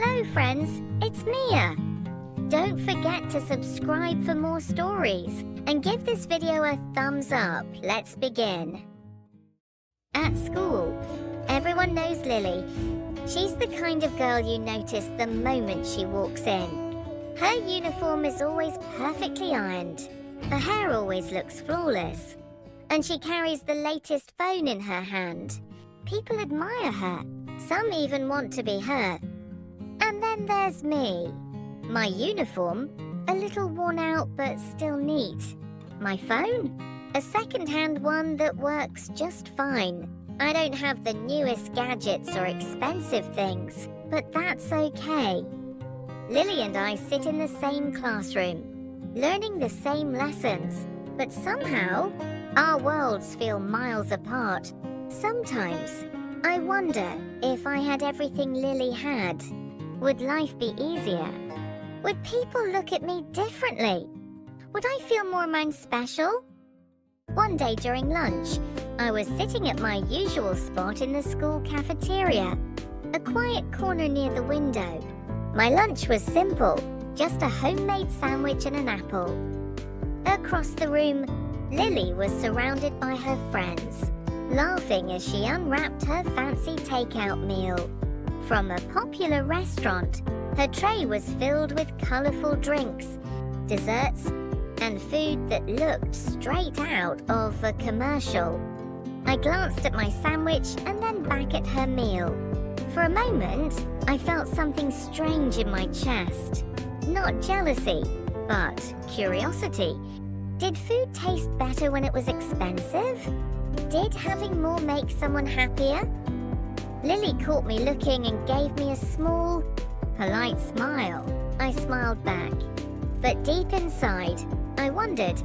Hello friends, it's Mia. Don't forget to subscribe for more stories and give this video a thumbs up. Let's begin. At school, everyone knows Lily. She's the kind of girl you notice the moment she walks in. Her uniform is always perfectly ironed. Her hair always looks flawless. And she carries the latest phone in her hand. People admire her. Some even want to be her. And then there's me. My uniform, a little worn out but still neat. My phone, a second-hand one that works just fine. I don't have the newest gadgets or expensive things, but that's okay. Lily and I sit in the same classroom, learning the same lessons, but somehow our worlds feel miles apart. Sometimes I wonder if I had everything Lily had. Would life be easier? Would people look at me differently? Would I feel more special? One day during lunch, I was sitting at my usual spot in the school cafeteria, a quiet corner near the window. My lunch was simple, just a homemade sandwich and an apple. Across the room, Lily was surrounded by her friends, laughing as she unwrapped her fancy takeout meal. From a popular restaurant, her tray was filled with colorful drinks, desserts, and food that looked straight out of a commercial. I glanced at my sandwich and then back at her meal. For a moment, I felt something strange in my chest. Not jealousy, but curiosity. Did food taste better when it was expensive? Did having more make someone happier? Lily caught me looking and gave me a small, polite smile. I smiled back. But deep inside, I wondered,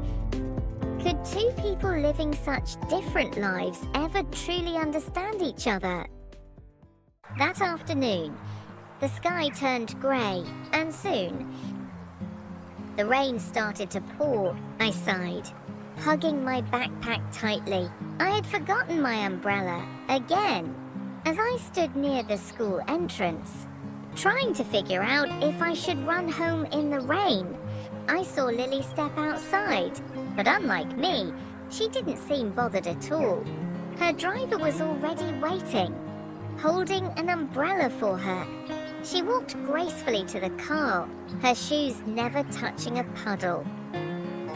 could two people living such different lives ever truly understand each other? That afternoon, the sky turned grey, and soon, the rain started to pour. I sighed, hugging my backpack tightly. I had forgotten my umbrella, again. As I stood near the school entrance, trying to figure out if I should run home in the rain, I saw Lily step outside, but unlike me, she didn't seem bothered at all. Her driver was already waiting, holding an umbrella for her. She walked gracefully to the car, her shoes never touching a puddle.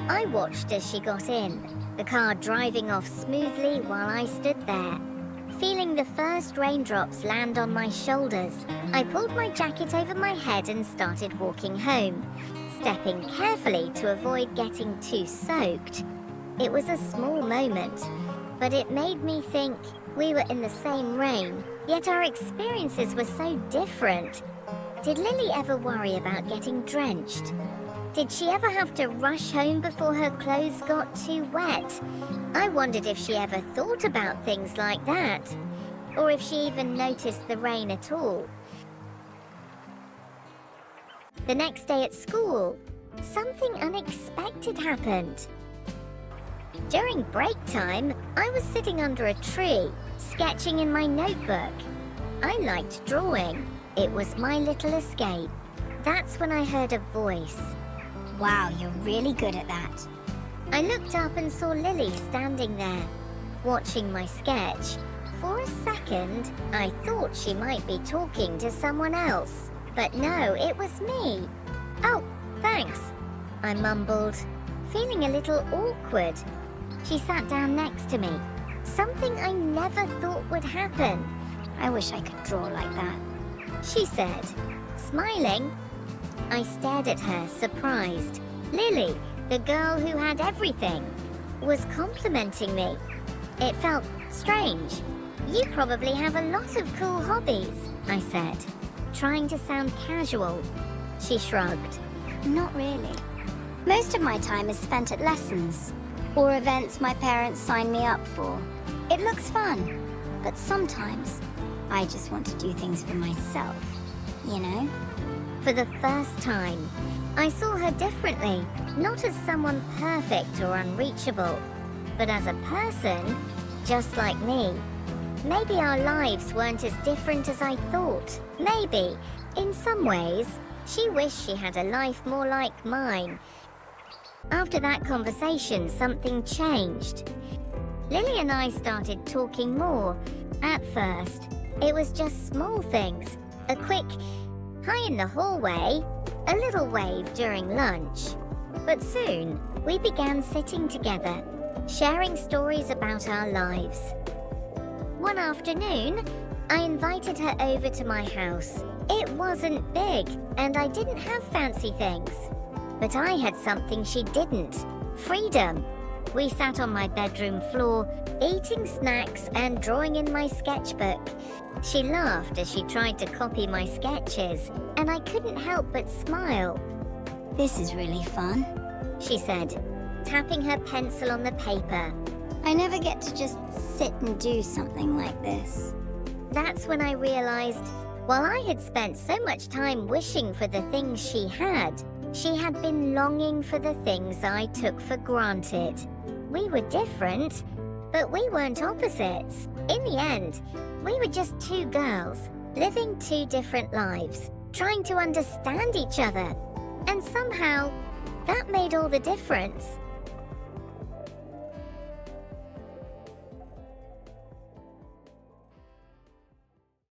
I watched as she got in, the car driving off smoothly while I stood there. Feeling the first raindrops land on my shoulders, I pulled my jacket over my head and started walking home, stepping carefully to avoid getting too soaked. It was a small moment, but it made me think we were in the same rain, yet our experiences were so different. Did Lily ever worry about getting drenched? Did she ever have to rush home before her clothes got too wet? I wondered if she ever thought about things like that, or if she even noticed the rain at all. The next day at school, something unexpected happened. During break time, I was sitting under a tree, sketching in my notebook. I liked drawing. It was my little escape. That's when I heard a voice. Wow, you're really good at that. I looked up and saw Lily standing there, watching my sketch. For a second, I thought she might be talking to someone else. But no, it was me. Oh, thanks, I mumbled, feeling a little awkward. She sat down next to me, something I never thought would happen. I wish I could draw like that, she said, smiling. I stared at her, surprised. Lily, the girl who had everything, was complimenting me. It felt strange. You probably have a lot of cool hobbies, I said, trying to sound casual. She shrugged. Not really. Most of my time is spent at lessons or events my parents sign me up for. It looks fun, but sometimes I just want to do things for myself, you know? For the first time, I saw her differently, not as someone perfect or unreachable, but as a person just like me. Maybe our lives weren't as different as I thought. Maybe In some ways, she wished she had a life more like mine. After that conversation, something changed. Lily and I started talking more. At first, it was just small things. A quick hi in the hallway, a little wave during lunch. But soon, we began sitting together, sharing stories about our lives. One afternoon, I invited her over to my house. It wasn't big, and I didn't have fancy things. But I had something she didn't: freedom. We sat on my bedroom floor, eating snacks and drawing in my sketchbook. She laughed as she tried to copy my sketches, and I couldn't help but smile. This is really fun, she said, tapping her pencil on the paper. I never get to just sit and do something like this. That's when I realized, while I had spent so much time wishing for the things she had been longing for the things I took for granted. We were different, but we weren't opposites. In the end, we were just two girls, living two different lives, trying to understand each other. And somehow, that made all the difference.